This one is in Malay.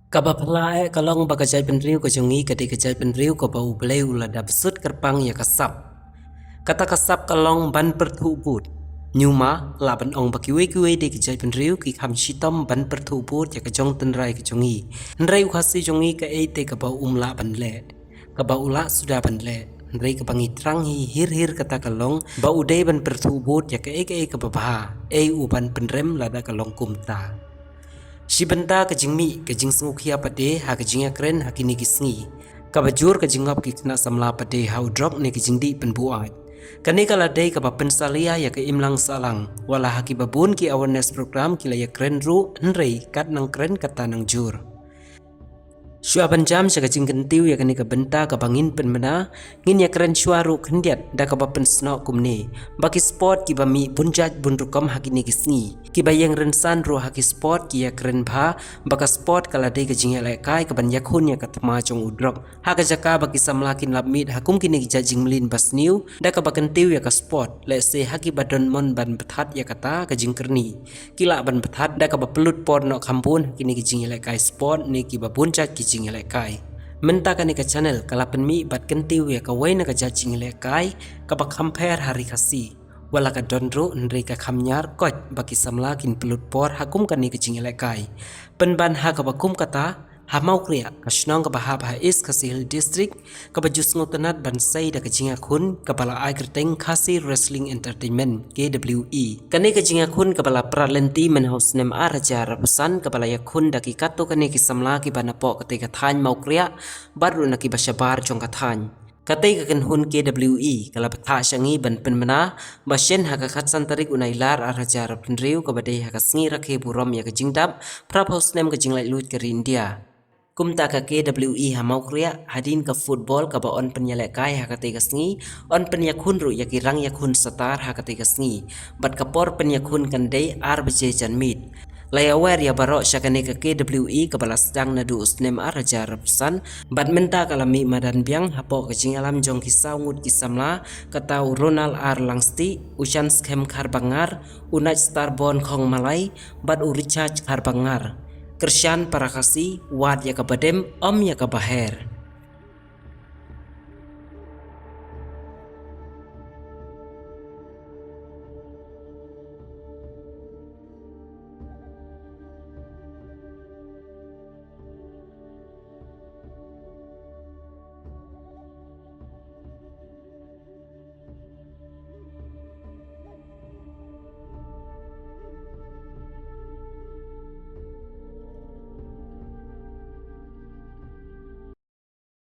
Kabapala kalong bagajay penriu ko jungi kadi kajay penriu ko bau belai ulada besut kerpang ya kasap. Kata kasap kalong ban pertubut. Nyuma laban ong bakiwe-kiwe de kajay penriu ki kam shitom ban pertubut ya kajong tenrai ke jungi. Nrai ukasi jungi ka ete ka bau umla ban le. Ka bau ula sudah ban le. Nrai ka bangi trang hi hir kata kalong bau de ban pertubut ya ka eke ka babaha. Uban penrem lada kalong kumta. Si benda kajing mi kajing sengukhiya pade ha kajing keren ha kini kisngi kabajur kajing ngap ki kena samla pade ha drop ne kajing di penbuat kane kala dei ka pensalia ya ke imlang salang wala ha ki babun ki awareness program ki la ya keren ru nrei kat nang keren kata nang jur Syuaban jam sa kajing kentiu ya kani ka benta ka bangin penmena ngin ya keren syuaru kendiat da ka bapen sno kumne baki sport ki bami bunjat bunrukom hakini kisngi ki bayang rensan ro haki sport ki ya keren bha baka sport kala de kajing ya kai ka ban yakun ya katma jong udrok ha ka jaka baki samlakin labmit hakum kini ki jajing melin basniu da ka bakentiu ya ka sport le se haki badon mon ban bethat ya kata kajing kerni kila ban bethat da ka bapelut por no kampun kini kajing ya kai sport ni ki babunjat ki lekai menta kani ka channel kalapen mi bat kentiu ya ka waina ka jajing lekai ka bak compare hari kasi wala ka donro nri ka khamnyar kot baki samlakin pelut por hakum kani ka jing lekai penban ha ka bakum kata ha mau kriya ka shnong ka bahab ha is kasil district ka bajus ngotanat bansai da ka jinga khun ka bala ai kerteng khasi wrestling entertainment KWE kani ka jinga khun ka bala pralenti men house nem araja rapusan ka bala yakhun da ki kato kani ki samla ki banapo ka te ka than mau kriya baru na ki bashabar jong ka than Katai kakan hun KWE kala patha syangi ban penmena basyen haka khatsan tarik unai lar araja rapnriu ka badai haka sngi rakhe burom ya ka jingdap prap house nem ka jinglai lut ka India kumta ka KWE ha mau kriya hadin ka football ka ba on penyalek kai ha ka te kasngi on penyakhun ru yakirang yakhun satar ha ka te kasngi bat kapor penyakhun kandai RBJ janmit Layawer ya barok syakane ka KWE ka balas dang na du usnem araja rapsan badminta kalami madan biang hapo kajing alam jong kisau ngut kisamla katau Ronald R Langsti ushan skem karbangar unaj starbon khong malai bad u recharge karbangar Kersyan parakasi wad ya kabadem om ya kabaher